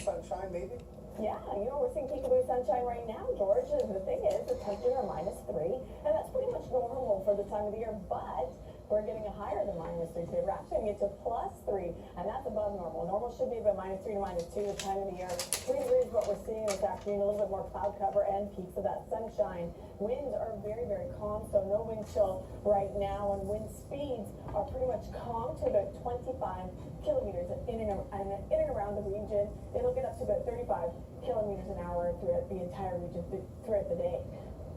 sunshine, maybe? Yeah, we're seeing peekaboo sunshine right now, George. The thing is, the temperatures are -3, and that's pretty much normal for the time of the year, but we're getting a higher than -3 today. We're actually going to get to +3, and that's above normal. Normal should be about -3 to -2 this time of the year. 3 degrees is what we're seeing this afternoon, a little bit more cloud cover and peaks of that sunshine. Winds are very, very calm, so no wind chill right now, and wind speeds are pretty much calm to about 25 kilometers in and around the region. It'll get up to about 35 kilometers an hour throughout the entire region throughout the day.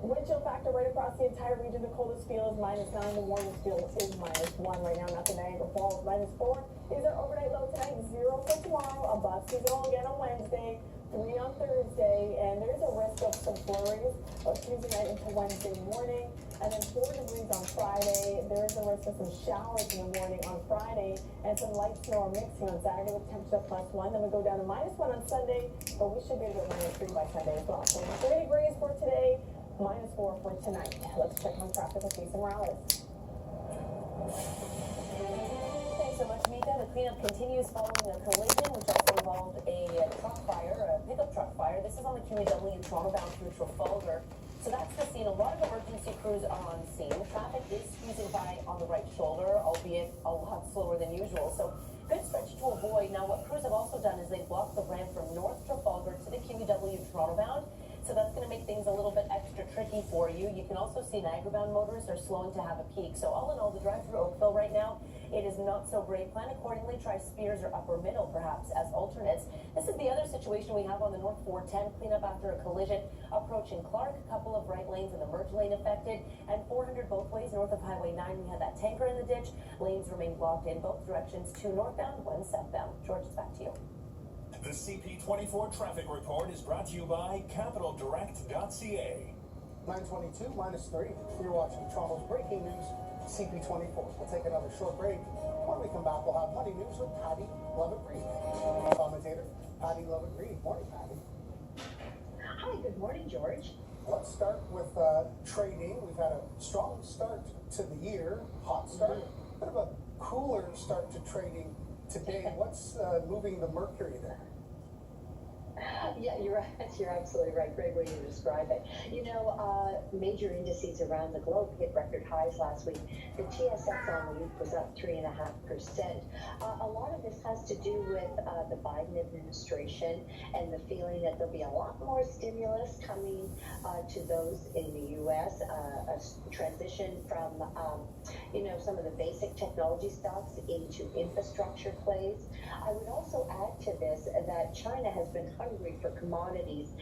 Wind chill factor right across the entire region. The coldest feel is -9. The warmest feel is -1 right now. Not the Niagara Falls. -4 is our overnight low tonight. 0 for tomorrow. Above seasonal again on Wednesday. 3 on Thursday. And there's a risk of some flurries Tuesday night into Wednesday morning. And then 4 degrees on Friday. There is a risk of some showers in the morning on Friday. And some light snow or mixing on Saturday with temperature +1. Then we go down to -1 on Sunday. But we should be able to -3 by Sunday as well. So 3 degrees for today. -4 for tonight. Let's check on traffic with Jason Morales. Thanks so much, Mika. The cleanup continues following a collision, which also involved a pickup truck fire. This is on the QEW Toronto bound through Trafalgar. So that's the scene. A lot of emergency crews are on scene. Traffic is squeezing by on the right shoulder, albeit a lot slower than usual. So good stretch to avoid. Now, what crews have also done is they've blocked the ramp from North Trafalgar to the QEW Toronto bound. So that's going to make things a little bit extra tricky for you. You can also see Niagara-bound motorists are slowing to have a peak. So all in all, the drive through Oakville right now, it is not so great. Plan accordingly. Try Spears or Upper Middle, perhaps, as alternates. This is the other situation we have on the North 410 cleanup after a collision approaching Clark. A couple of right lanes in the merge lane affected, and 400 both ways north of Highway 9. We had that tanker in the ditch. Lanes remain blocked in both directions, 2 northbound, 1 southbound. George, it's back to you. The CP24 traffic report is brought to you by CapitalDirect.ca. 9:22, -3. You're watching Toronto's breaking news, CP24. We'll take another short break. When we come back, we'll have money news with Patty Lovett-Reed. Commentator Patty Lovett-Reed. Morning, Patty. Hi, good morning, George. Let's start with trading. We've had a strong start to the year, hot start, bit of a cooler start to trading today. What's moving the mercury there? Yeah, you're right. You're absolutely right. Great way to describe it. Major indices around the globe hit record highs last week. The TSX on the week was up 3.5%. A lot of this has to do with the Biden administration and the feeling that there'll be a lot more stimulus coming to those in the U.S. A transition from, some of the basic technology stocks into infrastructure plays. I would also add to this that China has been hungry for commodities.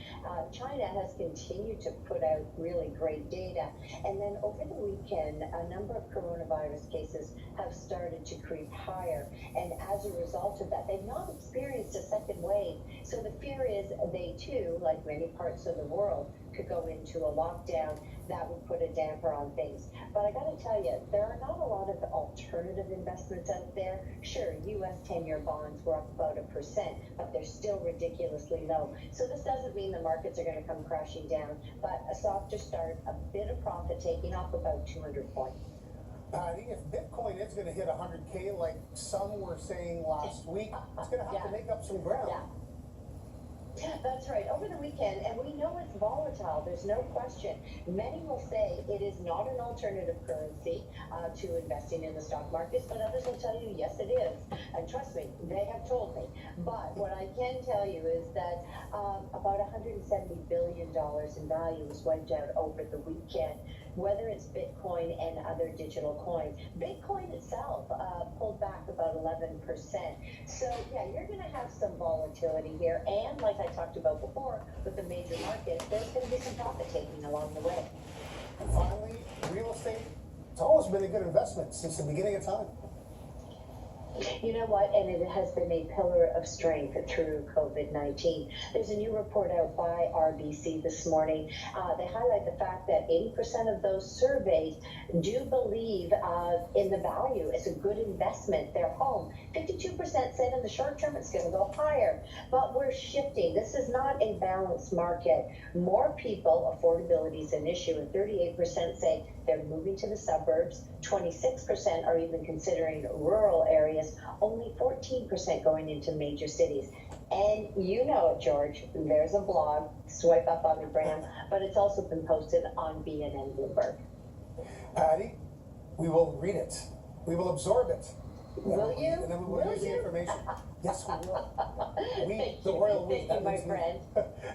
China has continued to put out really great data. And then over the weekend, a number of coronavirus cases have started to creep higher. And as a result of that, they've not experienced a second wave. So the fear is they too, like many parts of the world, could go into a lockdown. That would put a damper on things. But I got to tell you, there are not a lot of alternative investments out there. Sure, U.S. 10-year bonds were up about 1%, but they're still ridiculously low. So this doesn't mean the markets are going to come crashing down, but a softer start, a bit of profit taking off about 200 points. Patty, if Bitcoin is going to hit 100K, like some were saying last week, it's going to have to make up some ground. Yeah. That's right. Over the weekend, and we know it's volatile, there's no question. Many will say it is not an alternative currency to investing in the stock markets, but others will tell you, yes, it is. And trust me, they have told me. But what I can tell you is that about $170 billion in value was wiped out over the weekend, whether it's Bitcoin and other digital coins. Bitcoin itself pulled back about 11%. So, yeah, you're going to have some volatility here. And like I talked about before, with the major markets, there's going to be some profit taking along the way. And finally, real estate, it's always been a good investment since the beginning of time. You know what? And it has been a pillar of strength through COVID-19. There's a new report out by RBC this morning. They highlight the fact that 80% of those surveyed do believe in the value. It's a good investment. Their home. 52% said in the short term it's going to go higher. But we're shifting. This is not a balanced market. More people, affordability is an issue, and 38% say they're moving to the suburbs. 26% are even considering rural areas. Only 14% going into major cities. And you know it, George. There's a blog. Swipe up on the gram, but it's also been posted on BNN Bloomberg. Patty, we will read it. We will absorb it. Will you? And then we will use the information. Yes, we will. We, Thank the you. royal we. Thank that you, my means we. friend.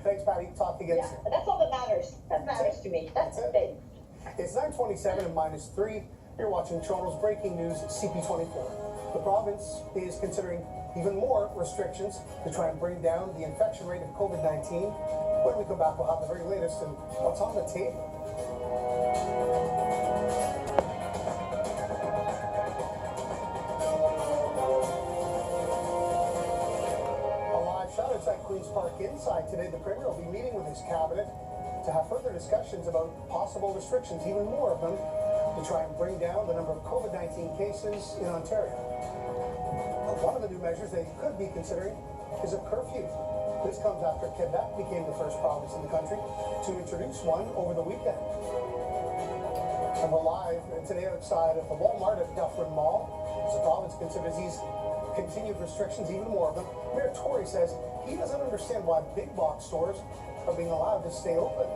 Thanks, Patty. Talk again Yeah, soon. that's all that matters. That matters to me. That's it. Okay. It's 9:27 and -3. You're watching Toronto's breaking news, CP24. The province is considering even more restrictions to try and bring down the infection rate of COVID-19. When we come back, we'll have the very latest and what's on the table. A live shot outside Queen's Park inside today. The Premier will be meeting with his cabinet to have further discussions about possible restrictions, even more of them, to try and bring down the number of COVID-19 cases in Ontario. One of the new measures they could be considering is a curfew. This comes after Quebec became the first province in the country to introduce one over the weekend. And we're live today outside of the Walmart at Dufferin Mall. As the province considers these continued restrictions, even more of them, Mayor Tory says he doesn't understand why big box stores are being allowed to stay open.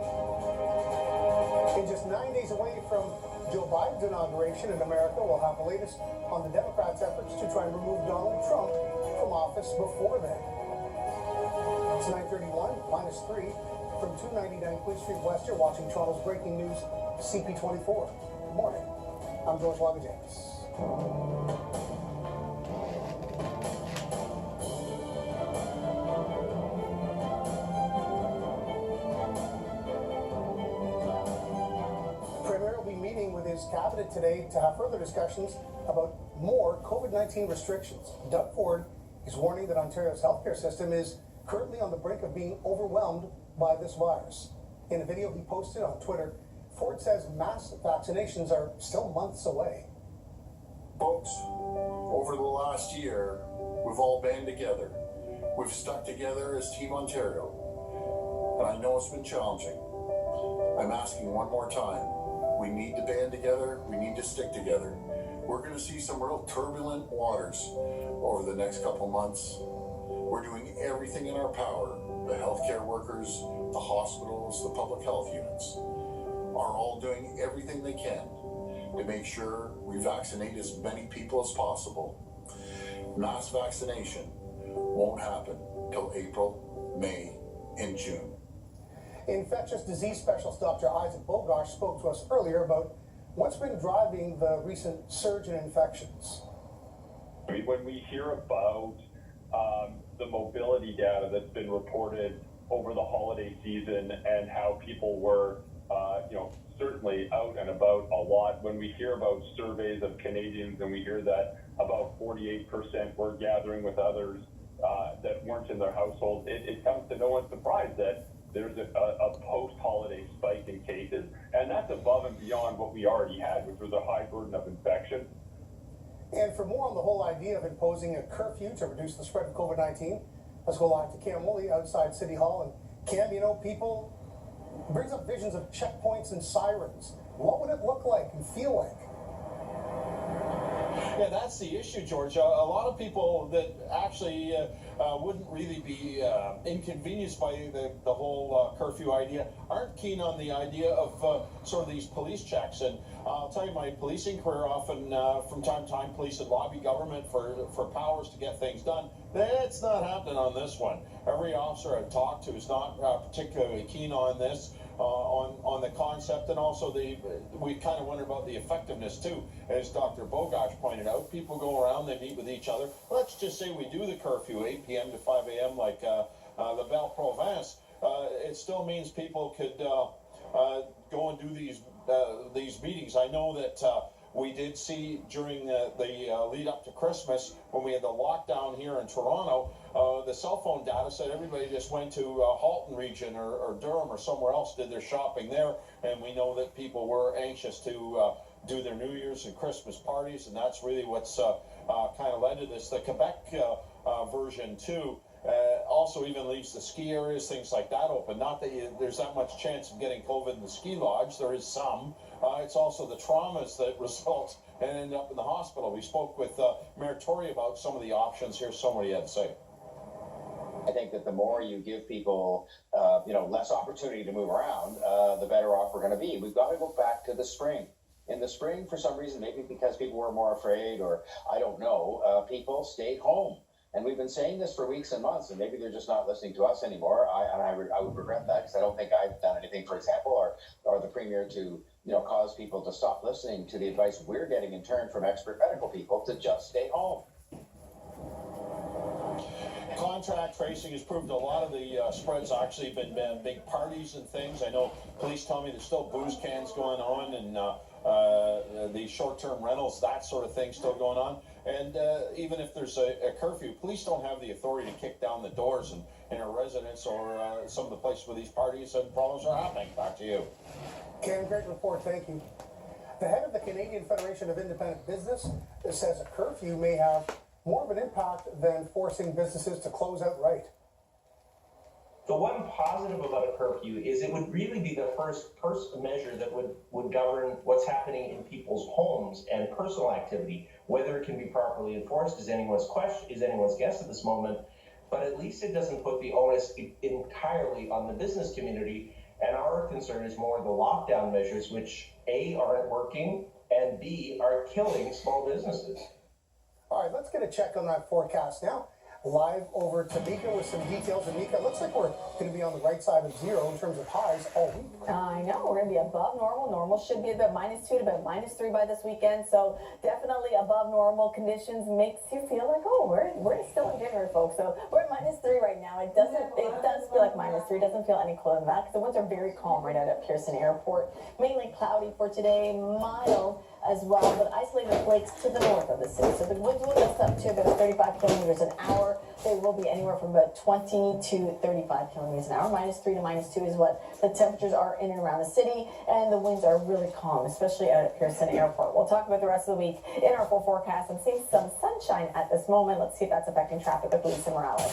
In just 9 days away from Joe Biden's inauguration in America, we'll have the latest on the Democrats' efforts to try and remove Donald Trump from office before then. It's 9:31, -3 from 299 Queen Street West. You're watching Toronto's breaking news, CP24. Good morning. I'm George Wagajanis. Premier will be meeting with his cabinet today to have further discussions about more COVID-19 restrictions. Doug Ford is warning that Ontario's healthcare system is currently on the brink of being overwhelmed by this virus. In a video he posted on Twitter, Ford says mass vaccinations are still months away. Folks, over the last year, we've all band together. We've stuck together as Team Ontario. And I know it's been challenging. I'm asking one more time. We need to band together. We need to stick together. We're going to see some real turbulent waters over the next couple months. We're doing everything in our power. The healthcare workers, the hospitals, the public health units are all doing everything they can to make sure we vaccinate as many people as possible. Mass vaccination won't happen till April, May, and June. Infectious disease specialist Dr. Isaac Bogosh spoke to us earlier about what's been driving the recent surge in infections. When we hear about the mobility data that's been reported over the holiday season and how people were, certainly out and about a lot, when we hear about surveys of Canadians and we hear that about 48% were gathering with others that weren't in their household, it comes to no one's surprise that there's a post-holiday spike in cases, and that's above and beyond what we already had, which was a high burden of infection. And for more on the whole idea of imposing a curfew to reduce the spread of COVID-19, let's go live to Cam Woolley outside City Hall. And Cam, people brings up visions of checkpoints and sirens. What would it look like and feel like? Yeah, that's the issue, George. A lot of people that actually wouldn't really be inconvenienced by the whole curfew idea aren't keen on the idea of sort of these police checks. And I'll tell you, my policing career, often from time to time, police would lobby government for powers to get things done. That's not happening on this one. Every officer I've talked to is not particularly keen on this. On the concept, and also we kind of wonder about the effectiveness too. As Dr. Bogosh pointed out, people go around, they meet with each other. Let's just say we do the curfew 8 p.m. to 5 a.m. like the Belle Province. It still means people could go and do these meetings. I know that we did see during the lead up to Christmas, when we had the lockdown here in Toronto, the cell phone data said everybody just went to Halton region or Durham or somewhere else, did their shopping there, and we know that people were anxious to do their New Year's and Christmas parties, and that's really what's kind of led to this. The Quebec version too also even leaves the ski areas, things like that open. Not that there's that much chance of getting COVID in the ski lodge. There is some. It's also the traumas that result and end up in the hospital. We spoke with Mayor Tory about some of the options. Here's what he had to say. think that the more you give people, less opportunity to move around, the better off we're going to be. We've got to go back to the spring. In the spring, for some reason, maybe because people were more afraid, or I don't know, people stayed home. And we've been saying this for weeks and months, and maybe they're just not listening to us anymore. I would regret that, because I don't think I've done anything, for example, or the Premier to cause people to stop listening to the advice we're getting in turn from expert medical people to just stay home. Contact tracing has proved a lot of the spreads actually been big parties and things. I know police tell me there's still booze cans going on, and the short-term rentals, that sort of thing still going on. And even if there's a curfew, police don't have the authority to kick down the doors in a residence or some of the places where these parties and problems are happening. Back to you. Ken, great report, thank you. The head of the Canadian Federation of Independent Business says a curfew may have more of an impact than forcing businesses to close outright. The one positive about a curfew is it would really be the first measure that would govern what's happening in people's homes and personal activity. Whether it can be properly enforced is anyone's guess at this moment, but at least it doesn't put the onus entirely on the business community. And our concern is more the lockdown measures, which A, aren't working, and B, are killing small businesses. All right, let's get a check on that forecast now. Live over to Mika with some details. And Mika, it looks like we're going to be on the right side of zero in terms of highs all week. I know, we're going to be above normal. Normal should be about -2 to about -3 by this weekend. So definitely above normal conditions makes you feel like, oh, we're still in January, folks. So we're at -3 right now. It does feel like -3. It doesn't feel any cooler than that, because the winds are very calm right out at Pearson Airport. Mainly cloudy for today, mild as well, but isolated flakes to the north of the city. So the winds will gust up to about 35 kilometers an hour. They will be anywhere from about 20 to 35 kilometers an hour. -3 to -2 is what the temperatures are in and around the city, and the winds are really calm, especially out at Pearson Airport. We'll talk about the rest of the week in our full forecast. I'm seeing some sunshine at this moment. Let's see if that's affecting traffic with Lisa Morales.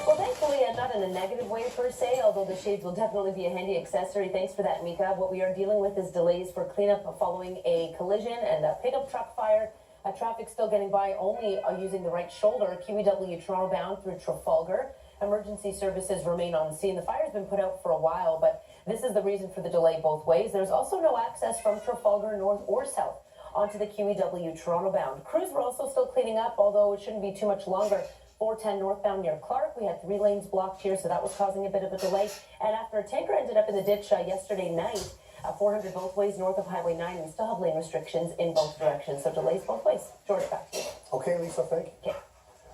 Well, thankfully, not in a negative way per se, although the shades will definitely be a handy accessory. Thanks for that, Mika. What we are dealing with is delays for cleanup following a collision and a pickup truck fire. Traffic still getting by, only using the right shoulder. QEW Toronto bound through Trafalgar. Emergency services remain on scene. The fire's been put out for a while, but this is the reason for the delay both ways. There's also no access from Trafalgar north or south onto the QEW Toronto bound. Crews were also still cleaning up, although it shouldn't be too much longer. 410 northbound near Clark, we had 3 lanes blocked here, so that was causing a bit of a delay. And after a tanker ended up in the ditch yesterday night, 400 both ways north of Highway 9, we still have lane restrictions in both directions, so delays both ways. George, back to you. Okay, Lisa, thank you. Okay.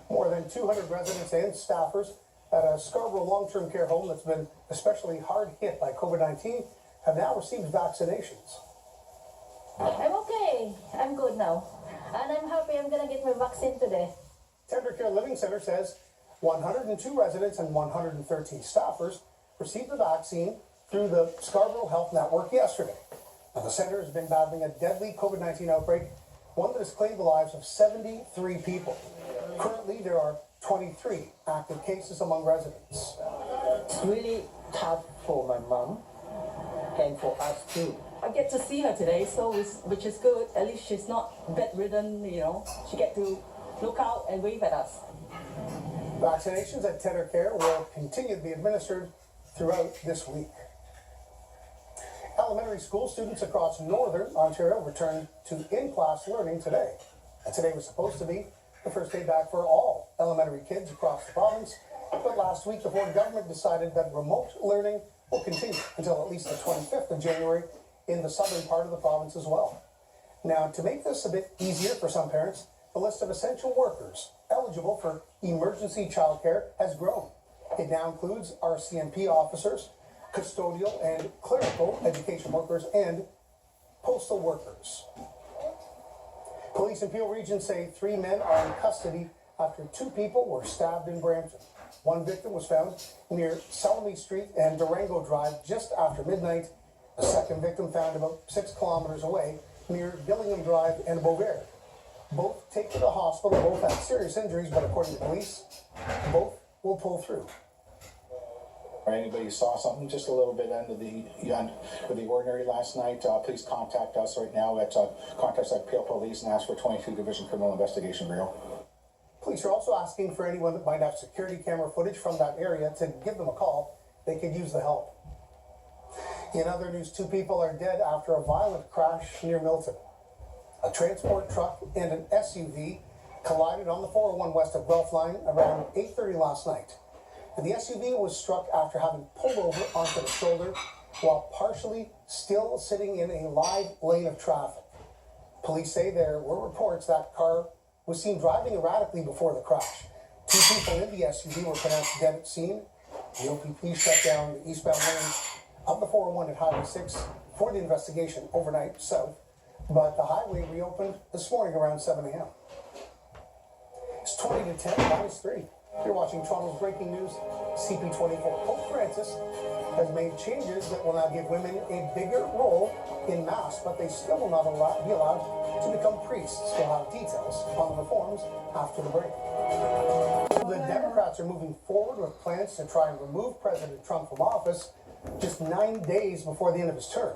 More than 200 residents and staffers at a Scarborough long-term care home that's been especially hard hit by COVID-19 have now received vaccinations. I'm okay. I'm good now. And I'm happy I'm going to get my vaccine today. Tender Care Living Center says 102 residents and 113 staffers received the vaccine through the Scarborough Health Network yesterday. Now, the center has been battling a deadly COVID-19 outbreak, one that has claimed the lives of 73 people. Currently, there are 23 active cases among residents. It's really tough for my mom and for us too. I get to see her today, which is good. At least she's not bedridden, She get to look out and wave at us. Vaccinations at Tender Care will continue to be administered throughout this week. Elementary school students across northern Ontario returned to in-class learning today. And today was supposed to be the first day back for all elementary kids across the province. But last week, the Ford government decided that remote learning will continue until at least the 25th of January in the southern part of the province as well. Now, to make this a bit easier for some parents, the list of essential workers eligible for emergency childcare has grown. It now includes RCMP officers, custodial and clerical education workers, and postal workers. Police in Peel Region say 3 men are in custody after 2 people were stabbed in Brampton. One victim was found near Selmy Street and Durango Drive just after midnight. A second victim found about 6 kilometers away near Gillingham Drive and Beauvais. Both taken to the hospital, both had serious injuries, but according to police, both will pull through. Or anybody saw something just a little bit under the ordinary last night, please contact us right now at contact us at Peel Police and ask for 22 Division Criminal Investigation Bureau. Police are also asking for anyone that might have security camera footage from that area to give them a call. They could use the help. In other news, 2 people are dead after a violent crash near Milton. A transport truck and an SUV collided on the 401 west of Guelph Line around 8:30 last night. And the SUV was struck after having pulled over onto the shoulder while partially still sitting in a live lane of traffic. Police say there were reports that car was seen driving erratically before the crash. 2 people in the SUV were pronounced dead at scene. The OPP shut down the eastbound lane of the 401 at Highway 6 for the investigation overnight south, but the highway reopened this morning around 7 a.m. It's 20 to 10, -3. You're watching Toronto's breaking news, CP24. Pope Francis has made changes that will now give women a bigger role in Mass, but they still will not be allowed to become priests. We'll have details on the reforms after the break. The Democrats are moving forward with plans to try and remove President Trump from office just 9 days before the end of his term.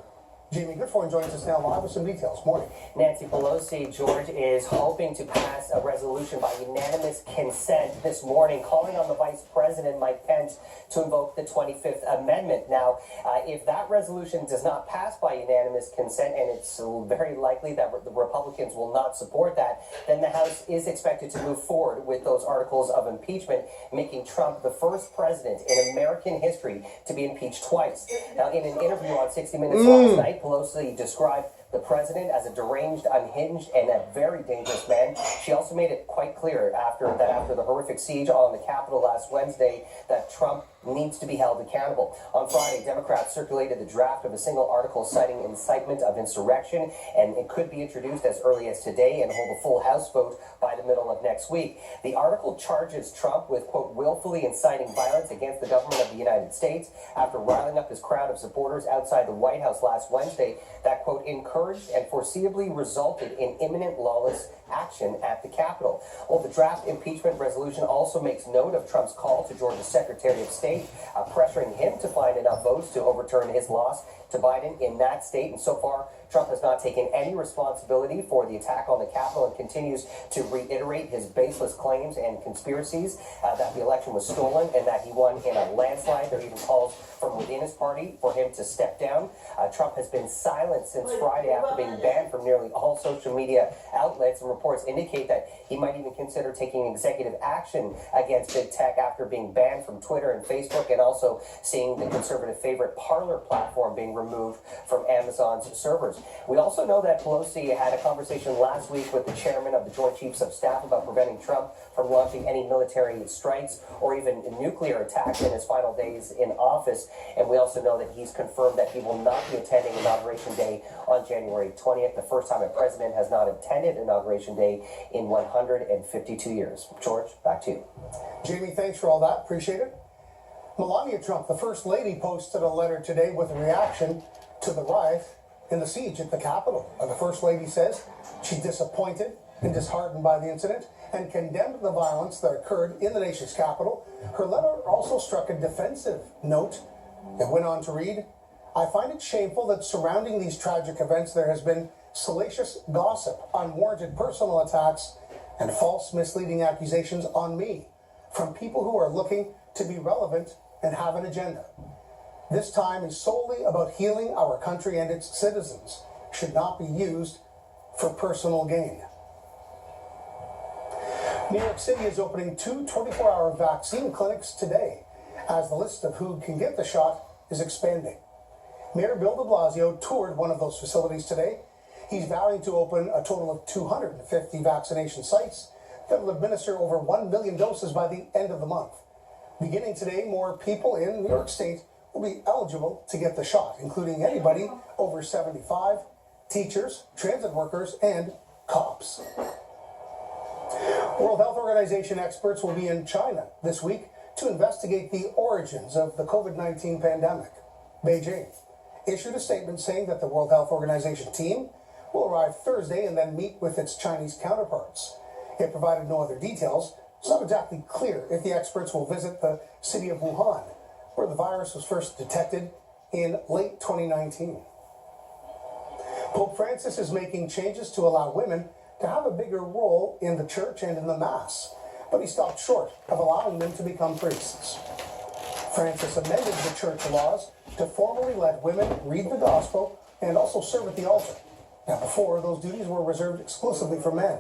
Jamie Goodford joins us now live with some details. Morning. Nancy Pelosi, George, is hoping to pass a resolution by unanimous consent this morning, calling on the Vice President, Mike Pence, to invoke the 25th Amendment. Now, if that resolution does not pass by unanimous consent, and it's very likely that the Republicans will not support that, then the House is expected to move forward with those articles of impeachment, making Trump the first president in American history to be impeached twice. Now, in an interview on 60 Minutes last night, Pelosi described the president as a deranged, unhinged, and a very dangerous man. She also made it quite clear after the horrific siege on the Capitol last Wednesday that Trump needs to be held accountable. On Friday, Democrats circulated the draft of a single article citing incitement of insurrection, and it could be introduced as early as today and hold a full House vote by the middle of next week. The article charges Trump with, quote, willfully inciting violence against the government of the United States after riling up his crowd of supporters outside the White House last Wednesday that, quote, encouraged and foreseeably resulted in imminent lawless action at the Capitol. Well, the draft impeachment resolution also makes note of Trump's call to Georgia's Secretary of State, pressuring him to find enough votes to overturn his loss to Biden in that state. And so far, Trump has not taken any responsibility for the attack on the Capitol and continues to reiterate his baseless claims and conspiracies that the election was stolen and that he won in a landslide. There are even calls from within his party for him to step down. Trump has been silent since Friday after being banned from nearly all social media outlets, and reports indicate that he might even consider taking executive action against big tech after being banned from Twitter and Facebook, and also seeing the conservative favorite Parler platform being removed from Amazon's servers. We also know that Pelosi had a conversation last week with the chairman of the Joint Chiefs of Staff about preventing Trump from launching any military strikes or even nuclear attacks in his final days in office. And we also know that he's confirmed that he will not be attending Inauguration Day on January 20th, the first time a president has not attended Inauguration Day in 152 years. George, back to you. Jamie, thanks for all that. Appreciate it. Melania Trump, the First Lady, posted a letter today with a reaction to the riot in the siege at the Capitol. And the First Lady says she's disappointed and disheartened by the incident and condemned the violence that occurred in the nation's capital. Her letter also struck a defensive note and went on to read, I find it shameful that surrounding these tragic events there has been salacious gossip, unwarranted personal attacks, and false misleading accusations on me from people who are looking to be relevant and have an agenda. This time is solely about healing our country and its citizens. Should not be used for personal gain. New York City is opening 2 24-hour vaccine clinics today as the list of who can get the shot is expanding. Mayor Bill de Blasio toured one of those facilities today. He's vowing to open a total of 250 vaccination sites that will administer over 1 million doses by the end of the month. Beginning today, more people in New York State will be eligible to get the shot, including anybody over 75, teachers, transit workers, and cops. World Health Organization experts will be in China this week to investigate the origins of the COVID-19 pandemic. Beijing issued a statement saying that the World Health Organization team will arrive Thursday and then meet with its Chinese counterparts. It provided no other details. It's not exactly clear if the experts will visit the city of Wuhan, where the virus was first detected in late 2019. Pope Francis is making changes to allow women to have a bigger role in the church and in the Mass. but he stopped short of allowing them to become priests. Francis amended the church laws to formally let women read the gospel and also serve at the altar. Now, before, those duties were reserved exclusively for men.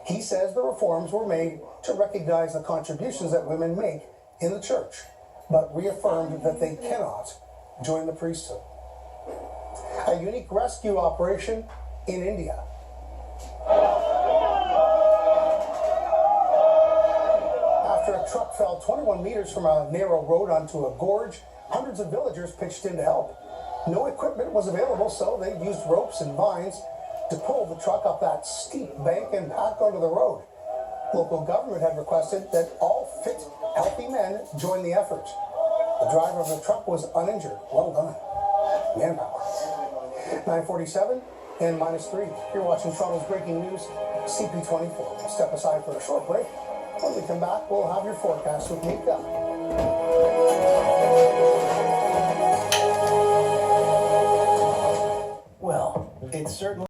He says the reforms were made to recognize the contributions that women make in the church, but reaffirmed that they cannot join the priesthood. A unique rescue operation in India. After a truck fell 21 meters from a narrow road onto a gorge, hundreds of villagers pitched in to help. No equipment was available, so they used ropes and vines to pull the truck up that steep bank and back onto the road. Local government had requested that all fit, healthy men join the effort. The driver of the truck was uninjured. Well done. Manpower. 9:47 and -3. You're watching Toronto's breaking news, CP24. We'll step aside for a short break. When we come back, we'll have your forecast with Mika. Well, it's certainly